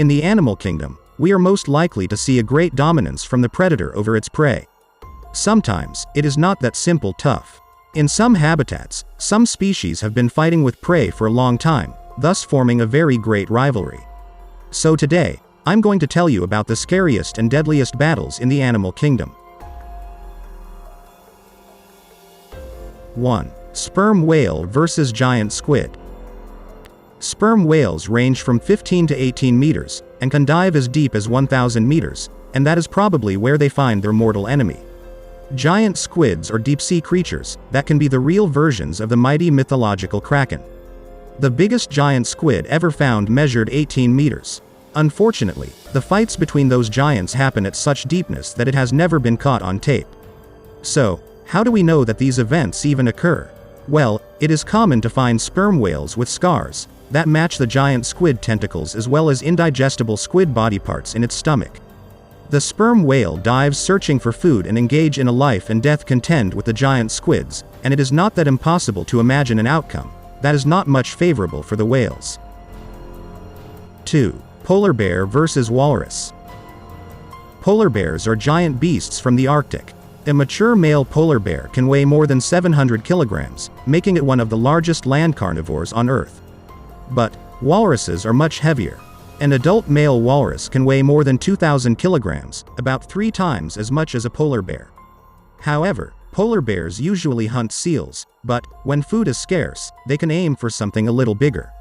In the animal kingdom, we are most likely to see a great dominance from the predator over its prey. Sometimes, it is not that simple tough. In some habitats, some species have been fighting with prey for a long time, thus forming a very great rivalry. So today, I'm going to tell you about the scariest and deadliest battles in the animal kingdom. 1. Sperm whale versus giant squid. Sperm whales range from 15 to 18 meters, and can dive as deep as 1,000 meters, and that is probably where they find their mortal enemy. Giant squids are deep-sea creatures that can be the real versions of the mighty mythological kraken. The biggest giant squid ever found measured 18 meters. Unfortunately, the fights between those giants happen at such deepness that it has never been caught on tape. So, how do we know that these events even occur? Well, it is common to find sperm whales with scars that match the giant squid tentacles as well as indigestible squid body parts in its stomach. The sperm whale dives searching for food and engage in a life and death contend with the giant squids, and it is not that impossible to imagine an outcome that is not much favorable for the whales. 2. Polar bear versus walrus. Polar bears are giant beasts from the Arctic. A mature male polar bear can weigh more than 700 kilograms, making it one of the largest land carnivores on Earth. But walruses are much heavier. An adult male walrus can weigh more than 2,000 kilograms, about 3 times as much as a polar bear. However, polar bears usually hunt seals, but when food is scarce, they can aim for something a little bigger.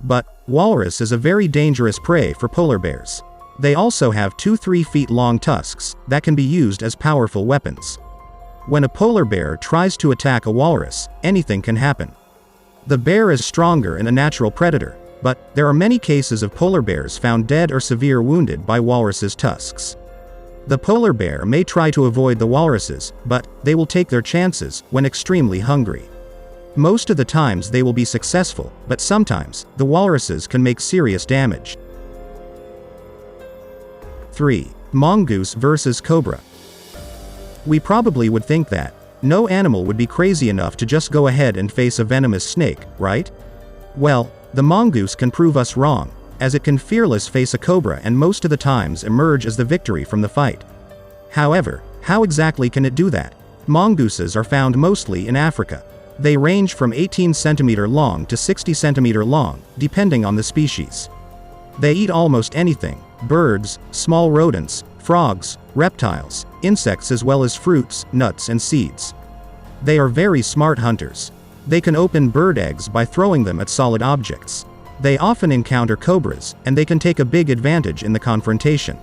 But walrus is a very dangerous prey for polar bears. They also have 2-3 feet long tusks that can be used as powerful weapons. When a polar bear tries to attack a walrus, anything can happen. The bear is stronger and a natural predator, but there are many cases of polar bears found dead or severe wounded by walruses' tusks. The polar bear may try to avoid the walruses, but they will take their chances when extremely hungry. Most of the times they will be successful, but sometimes the walruses can make serious damage. 3. Mongoose versus cobra. We probably would think that no animal would be crazy enough to just go ahead and face a venomous snake, right? Well, the mongoose can prove us wrong, as it can fearlessly face a cobra and most of the times emerge as the victory from the fight. However, how exactly can it do that? Mongooses are found mostly in Africa. They range from 18 centimeter long to 60 centimeter long, depending on the species. They eat almost anything: birds, small rodents, frogs, reptiles, insects as well as fruits, nuts and seeds. They are very smart hunters. They can open bird eggs by throwing them at solid objects. They often encounter cobras, and they can take a big advantage in the confrontation.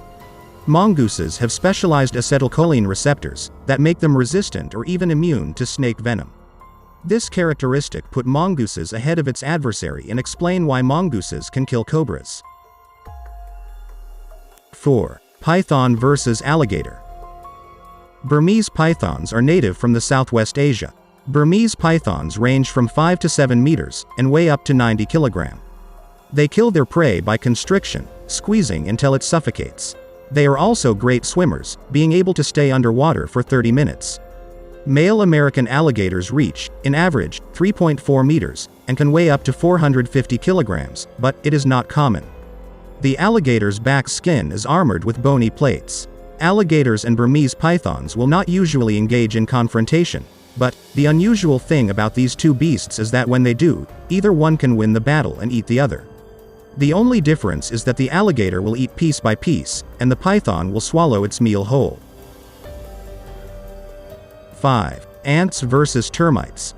Mongooses have specialized acetylcholine receptors that make them resistant or even immune to snake venom. This characteristic put mongooses ahead of its adversary and explain why mongooses can kill cobras. 4. Python versus alligator. Burmese pythons are native from the Southwest Asia. Burmese pythons range from 5 to 7 meters and weigh up to 90 kilograms. They kill their prey by constriction, squeezing until it suffocates. They are also great swimmers, being able to stay underwater for 30 minutes. Male American alligators reach, in average, 3.4 meters, and can weigh up to 450 kilograms, but it is not common. The alligator's back skin is armored with bony plates. Alligators and Burmese pythons will not usually engage in confrontation, but the unusual thing about these two beasts is that when they do, either one can win the battle and eat the other. The only difference is that the alligator will eat piece by piece, and the python will swallow its meal whole. 5. Ants versus termites.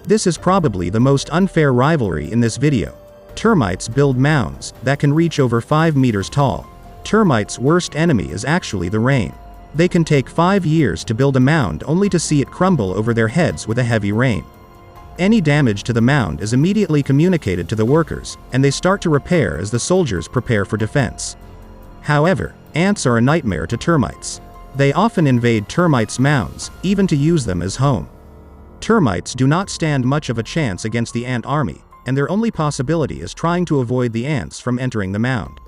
This is probably the most unfair rivalry in this video. Termites build mounds that can reach over 5 meters tall. Termites' worst enemy is actually the rain. They can take 5 years to build a mound only to see it crumble over their heads with a heavy rain. Any damage to the mound is immediately communicated to the workers, and they start to repair as the soldiers prepare for defense. However, ants are a nightmare to termites. They often invade termites' mounds, even to use them as home. Termites do not stand much of a chance against the ant army, and their only possibility is trying to avoid the ants from entering the mound.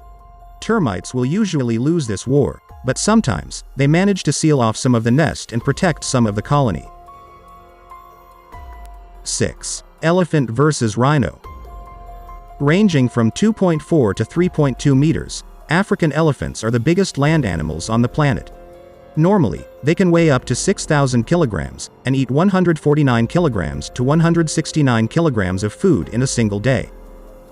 Termites will usually lose this war, but sometimes, they manage to seal off some of the nest and protect some of the colony. 6. Elephant versus rhino. Ranging from 2.4 to 3.2 meters, African elephants are the biggest land animals on the planet. Normally, they can weigh up to 6,000 kilograms, and eat 149 kilograms to 169 kilograms of food in a single day.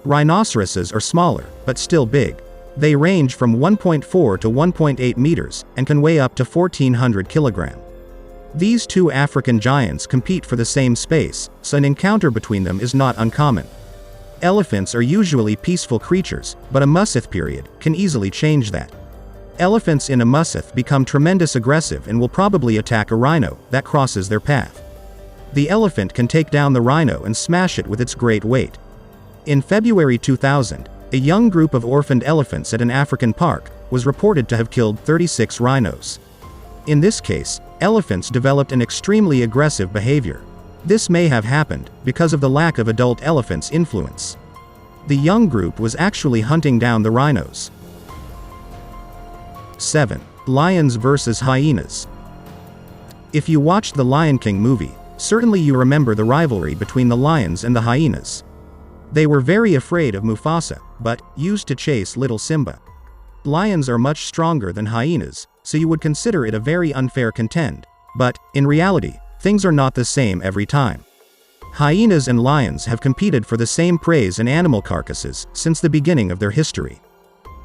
Rhinoceroses are smaller, but still big. They range from 1.4 to 1.8 meters, and can weigh up to 1,400 kilograms. These two African giants compete for the same space, so an encounter between them is not uncommon. Elephants are usually peaceful creatures, but a musith period can easily change that. Elephants in a musith become tremendous aggressive and will probably attack a rhino that crosses their path. The elephant can take down the rhino and smash it with its great weight. In February 2000, a young group of orphaned elephants at an African park was reported to have killed 36 rhinos. In this case, elephants developed an extremely aggressive behavior. This may have happened because of the lack of adult elephants' influence. The young group was actually hunting down the rhinos. 7. Lions versus hyenas. If you watched the Lion King movie, certainly you remember the rivalry between the lions and the hyenas. They were very afraid of Mufasa, but used to chase little Simba. Lions are much stronger than hyenas, so you would consider it a very unfair contend, but, in reality, things are not the same every time. Hyenas and lions have competed for the same prey and animal carcasses since the beginning of their history.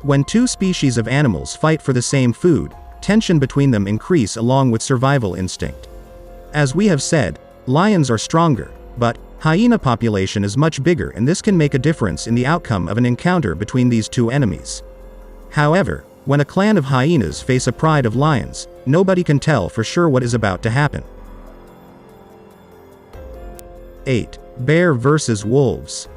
When two species of animals fight for the same food, tension between them increase along with survival instinct. As we have said, lions are stronger, but hyena population is much bigger, and this can make a difference in the outcome of an encounter between these two enemies. However, when a clan of hyenas face a pride of lions, nobody can tell for sure what is about to happen. 8. Bear versus wolves.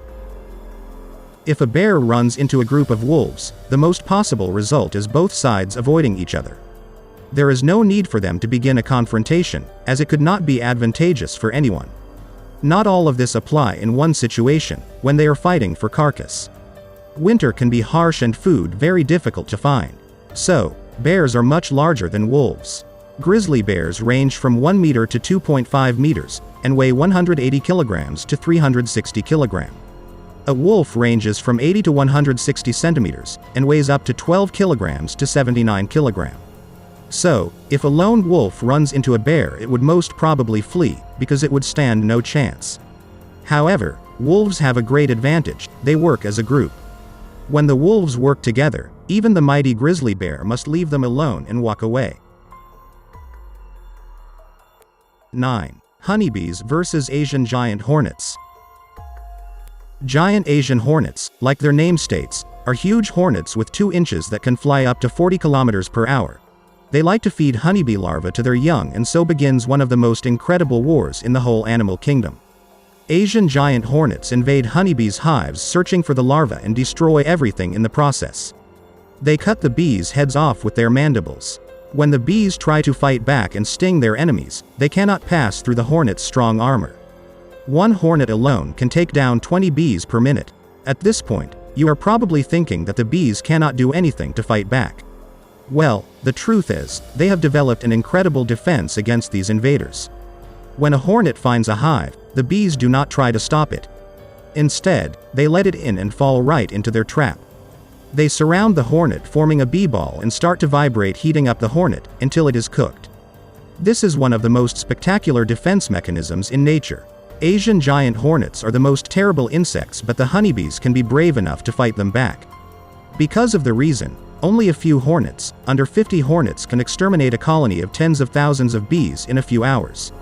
If a bear runs into a group of wolves, the most possible result is both sides avoiding each other. There is no need for them to begin a confrontation, as it could not be advantageous for anyone. Not all of this apply in one situation, when they are fighting for carcass. Winter can be harsh and food very difficult to find. So, bears are much larger than wolves. Grizzly bears range from 1 meter to 2.5 meters, and weigh 180 kilograms to 360 kilograms. A wolf ranges from 80 to 160 centimeters, and weighs up to 12 kilograms to 79 kilograms. So, if a lone wolf runs into a bear, it would most probably flee, because it would stand no chance. However, wolves have a great advantage: they work as a group. When the wolves work together, even the mighty grizzly bear must leave them alone and walk away. 9. Honeybees versus Asian giant hornets. Giant Asian hornets, like their name states, are huge hornets with 2 inches that can fly up to 40 kilometers per hour. They like to feed honeybee larvae to their young, and so begins one of the most incredible wars in the whole animal kingdom. Asian giant hornets invade honeybees' hives searching for the larvae and destroy everything in the process. They cut the bees' heads off with their mandibles. When the bees try to fight back and sting their enemies, they cannot pass through the hornet's strong armor. One hornet alone can take down 20 bees per minute. At this point, you are probably thinking that the bees cannot do anything to fight back. Well, the truth is, they have developed an incredible defense against these invaders. When a hornet finds a hive, the bees do not try to stop it. Instead, they let it in and fall right into their trap. They surround the hornet, forming a bee ball, and start to vibrate, heating up the hornet until it is cooked. This is one of the most spectacular defense mechanisms in nature. Asian giant hornets are the most terrible insects, but the honeybees can be brave enough to fight them back. Because of the reason, only a few hornets, under 50 hornets, can exterminate a colony of tens of thousands of bees in a few hours.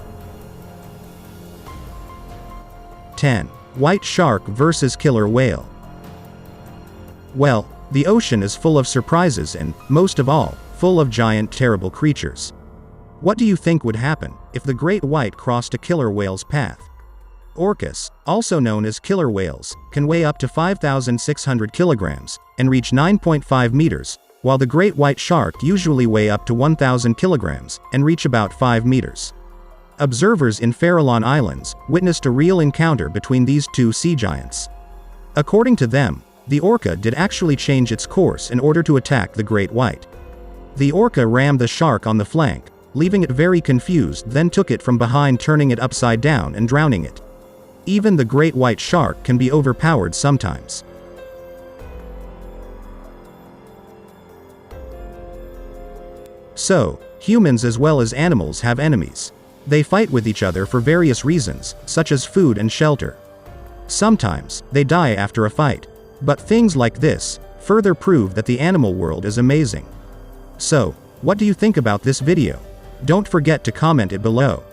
10. White shark versus killer whale. Well, the ocean is full of surprises and, most of all, full of giant terrible creatures. What do you think would happen if the great white crossed a killer whale's path? Orcas, also known as killer whales, can weigh up to 5,600 kilograms and reach 9.5 meters, while the great white shark usually weigh up to 1,000 kilograms and reach about 5 meters. Observers in Farallon Islands witnessed a real encounter between these two sea giants. According to them, the orca did actually change its course in order to attack the great white. The orca rammed the shark on the flank, leaving it very confused, then took it from behind, turning it upside down and drowning it. Even the great white shark can be overpowered sometimes. So, humans as well as animals have enemies. They fight with each other for various reasons, such as food and shelter. Sometimes, they die after a fight. But things like this further prove that the animal world is amazing. So, what do you think about this video? Don't forget to comment it below.